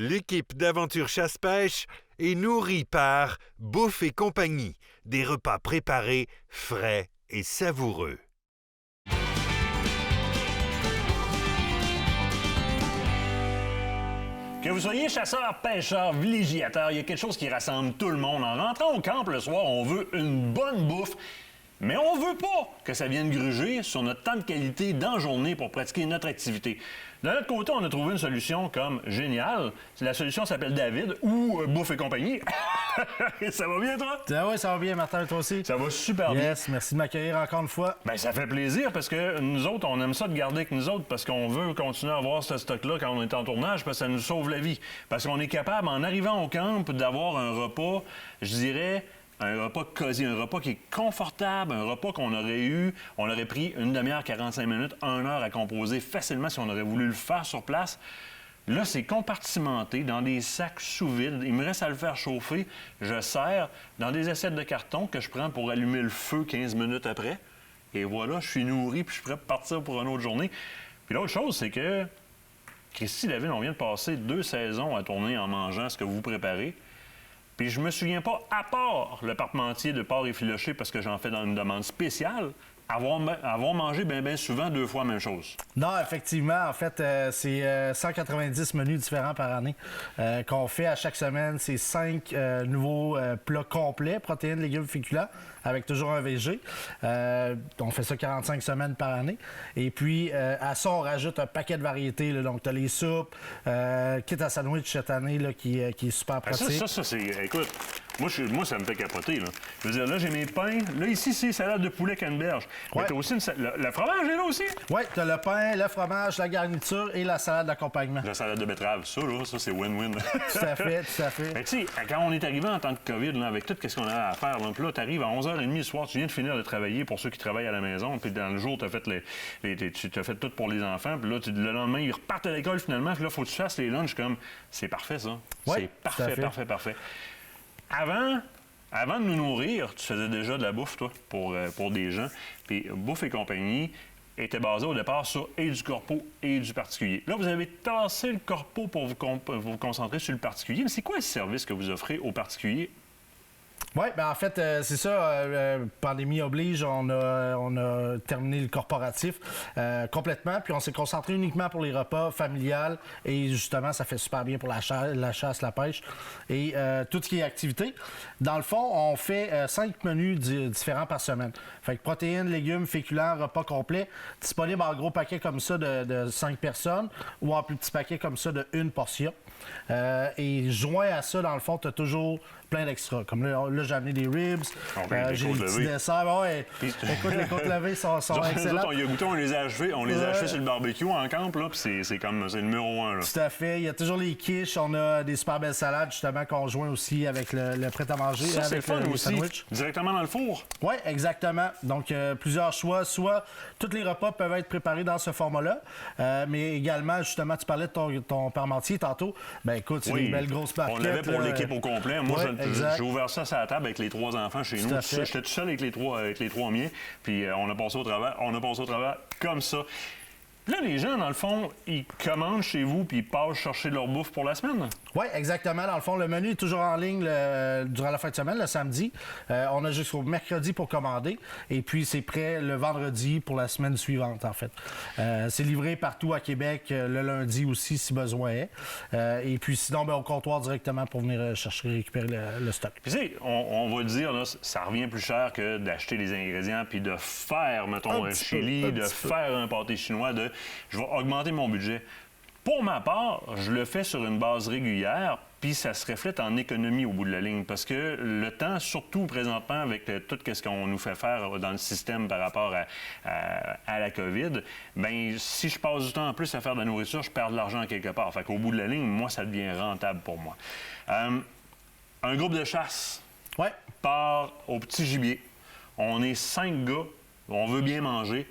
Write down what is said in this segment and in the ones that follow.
L'équipe d'Aventure Chasse-Pêche est nourrie par Bouffe et compagnie, des repas préparés, frais et savoureux. Que vous soyez chasseur, pêcheur, villégiateur, il y a quelque chose qui rassemble tout le monde. En rentrant au camp le soir, on veut une bonne bouffe, mais on veut pas que ça vienne gruger sur notre temps de qualité dans la journée pour pratiquer notre activité. De notre côté, on a trouvé une solution comme géniale. La solution s'appelle David ou Bouffe et compagnie. Ça va bien, toi? Ah oui, ça va bien, Martin, toi aussi? Ça va super bien. Yes, merci de m'accueillir encore une fois. Bien, ça fait plaisir parce que nous autres, on aime ça de garder avec nous autres parce qu'on veut continuer à avoir ce stock-là quand on est en tournage parce que ça nous sauve la vie. Parce qu'on est capable, en arrivant au camp, d'avoir un repas, je dirais, un repas cosy, un repas qui est confortable, un repas qu'on aurait eu, on aurait pris une demi-heure, 45 minutes, 1 heure à composer facilement si on aurait voulu le faire sur place. Là, c'est compartimenté dans des sacs sous vide. Il me reste à le faire chauffer. Je sers dans des assiettes de carton que je prends pour allumer le feu 15 minutes après. Et voilà, je suis nourri puis je suis prêt pour partir pour une autre journée. Puis l'autre chose, c'est que Christy David, on vient de passer 2 saisons à tourner en mangeant ce que vous préparez. Puis je me souviens pas, à part le parmentier de porc effiloché, parce que j'en fais dans une demande spéciale, avoir mangé bien souvent 2 fois la même chose. Non, effectivement, en fait, c'est 190 menus différents par année qu'on fait à chaque semaine. C'est 5 nouveaux plats complets, protéines, légumes, féculents, avec toujours un VG. On fait ça 45 semaines par année. Et puis, à ça, on rajoute un paquet de variétés. Là. Donc, tu as les soupes, kit à sandwich cette année là, qui est super pratique. Ça, c'est... Écoute, moi, ça me fait capoter. Là. Je veux dire, là, j'ai mes pains. Là, ici, c'est salade de poulet canneberge. Ouais. Mais t'as aussi le fromage est là aussi? Oui, tu as le pain, le fromage, la garniture et la salade d'accompagnement. La salade de betterave. Ça, c'est win-win. Tout à fait, tout à fait. Tu sais, quand on est arrivé en temps de COVID, là, avec tout ce qu'on a à faire, là, puis là, tu arrives à 11h30 le soir, tu viens de finir de travailler pour ceux qui travaillent à la maison, puis dans le jour, tu as fait tout pour les enfants, puis là, le lendemain, ils repartent à l'école finalement, puis là, il faut que tu fasses les lunchs comme... C'est parfait, ça. Ouais, c'est parfait. Avant de nous nourrir, tu faisais déjà de la bouffe, toi, pour des gens. Puis Bouffe et compagnie était basé au départ sur et du corpo et du particulier. Là, vous avez tassé le corpo pour vous concentrer sur le particulier. Mais c'est quoi le service que vous offrez aux particuliers? Oui, bien en fait, c'est ça. Pandémie oblige, on a terminé le corporatif complètement, puis on s'est concentré uniquement pour les repas familiales et justement, ça fait super bien pour la chasse, la pêche et tout ce qui est activité. Dans le fond, on fait 5 menus différents par semaine. Fait que protéines, légumes, féculents, repas complets, disponible en gros paquet comme ça de 5 personnes ou en plus petit paquet comme ça de 1 portion. Et joint à ça, dans le fond, tu as toujours plein d'extras. Comme là j'ai amené des ribs, j'ai des petits desserts. Ouais, écoute, les côtes levées sont excellentes. On y a goûté, on les a achevés sur le barbecue en camp, là, puis c'est le numéro 1. Là. Tout à fait. Il y a toujours les quiches. On a des super belles salades, justement, qu'on joint aussi avec le prêt-à-manger. Ça, c'est avec fun les aussi. sandwichs. Directement dans le four. Oui, exactement. Donc, plusieurs choix. Soit tous les repas peuvent être préparés dans ce format-là, mais également, justement, tu parlais de ton parmentier tantôt. Ben écoute, c'est des belles grosses barquettes. On l'avait pour l'équipe au complet. Moi, j'ai ouvert ça sur la table avec les 3 enfants chez nous. J'étais tout seul avec les trois miens. Puis on a passé au travers comme ça. Là, les gens, dans le fond, ils commandent chez vous puis ils passent chercher leur bouffe pour la semaine. Oui, exactement. Dans le fond, le menu est toujours en ligne durant la fin de semaine, le samedi. On a jusqu'au mercredi pour commander. Et puis, c'est prêt le vendredi pour la semaine suivante, en fait. C'est livré partout à Québec le lundi aussi, si besoin est. Et puis, sinon, au comptoir directement pour venir chercher et récupérer le stock. Puis, tu sais, on va le dire, là, ça revient plus cher que d'acheter les ingrédients puis de faire, mettons, un chili, de faire un pâté chinois, je vais augmenter mon budget. Pour ma part, je le fais sur une base régulière, puis ça se reflète en économie au bout de la ligne. Parce que le temps, surtout présentement, avec tout ce qu'on nous fait faire dans le système par rapport à la COVID, bien, si je passe du temps en plus à faire de la nourriture, je perds de l'argent quelque part. Fait qu'au bout de la ligne, moi, ça devient rentable pour moi. Un groupe de chasse part au petit gibier. On est 5 gars, on veut bien manger.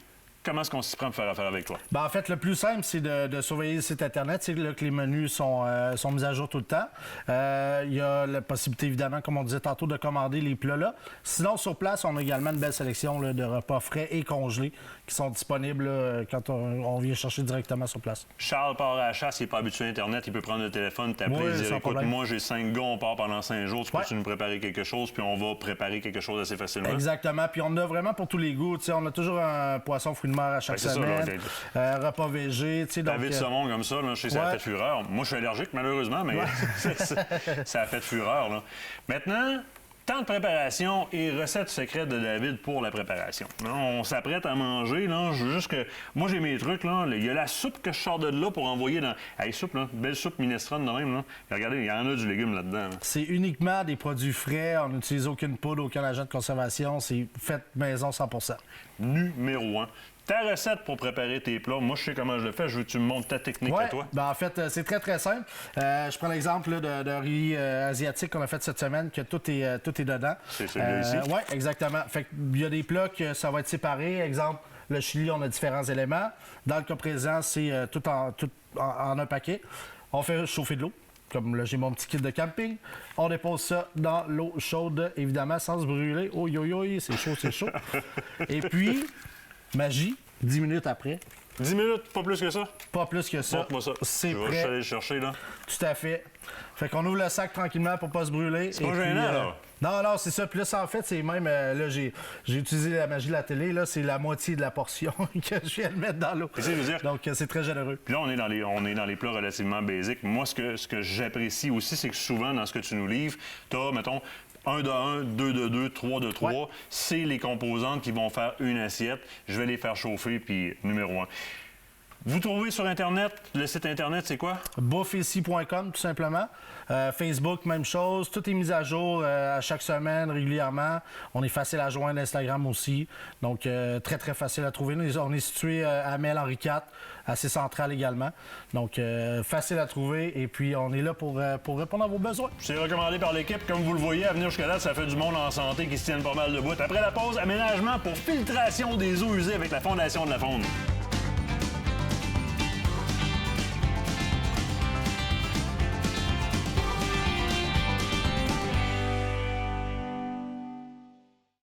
comment est-ce qu'on s'y prend pour faire affaire avec toi? Ben, en fait, le plus simple, c'est de surveiller le site Internet. C'est là que les menus sont mis à jour tout le temps. Il y a la possibilité, évidemment, comme on disait tantôt, de commander les plats là. Sinon, sur place, on a également une belle sélection là, de repas frais et congelés qui sont disponibles là, quand on vient chercher directement sur place. Charles part à la chasse, il n'est pas habitué à Internet, il peut prendre le téléphone, t'appeler Oui, et dire sans écoute, problème. moi j'ai 5 gars, on part pendant 5 jours, tu Ouais. peux-tu nous préparer quelque chose, puis on va préparer quelque chose assez facilement. Exactement. Puis on a vraiment pour tous les goûts. Tu sais, on a toujours un poisson fruits de mer à chaque Ben, c'est ça, là, semaine. Repas végé. Tu sais, donc, David Saumon comme ça, là, je sais, ça a ouais. fait fureur. Moi, je suis allergique, malheureusement, mais ça a fait fureur. Là. Maintenant, temps de préparation et recettes secrètes de David pour la préparation. Là, on s'apprête à manger. Là, je veux juste que... Moi, j'ai mes trucs. Là. Il y a la soupe que je sors de là pour envoyer dans... Hey, soupe, là, belle soupe minestrone de même. Là. Et regardez, il y en a du légume là-dedans. Là. c'est uniquement des produits frais. On n'utilise aucune poudre, aucun agent de conservation. C'est fait maison 100%. Numéro 1. Ta recette pour préparer tes plats, moi, je sais comment je le fais. Je veux que tu me montres ta technique à Ouais, toi. ben en fait, c'est très, très simple. Je prends l'exemple là, de riz asiatique qu'on a fait cette semaine, que tout est dedans. C'est celui-là ici? Oui, exactement. Fait qu'il y a des plats que ça va être séparé. Exemple, le chili, on a différents éléments. Dans le cas présent, c'est tout en un paquet. On fait chauffer de l'eau. Comme là, j'ai mon petit kit de camping. On dépose ça dans l'eau chaude, évidemment, sans se brûler. Oh, yo, yo, c'est chaud, c'est chaud. Et puis, magie, 10 minutes après. 10 minutes, pas plus que ça? Pas plus que ça. Montre-moi ça. C'est Je vais prêt. juste aller le chercher, là. Tout à fait. Fait qu'on ouvre le sac tranquillement pour pas se brûler. C'est pas Et puis, gênant, là. Non, c'est ça. Puis là, ça, en fait, c'est même... là, j'ai utilisé la magie de la télé. Là, c'est la moitié de la portion que je viens de mettre dans l'eau. Et c'est, je veux dire- Donc, c'est très généreux. Puis là, on est dans les plats relativement basiques. Moi, ce que j'apprécie aussi, c'est que souvent, dans ce que tu nous livres, tu as, mettons, 1 de 1, 2 de 2, 3 de 3. Ouais. C'est les composantes qui vont faire une assiette. Je vais les faire chauffer, puis numéro 1. Vous trouvez sur Internet, le site Internet, c'est quoi? Bouffeici.com, tout simplement. Facebook, même chose. Tout est mis à jour à chaque semaine, régulièrement. On est facile à joindre, Instagram aussi. Donc, très, très facile à trouver. On est situé à Amel Henri IV, assez central également. Donc, facile à trouver. Et puis, on est là pour répondre à vos besoins. C'est recommandé par l'équipe. Comme vous le voyez, à venir jusqu'à là, ça fait du monde en santé qui se tiennent pas mal debout. Après la pause, aménagement pour filtration des eaux usées avec la Fondation de la Faune.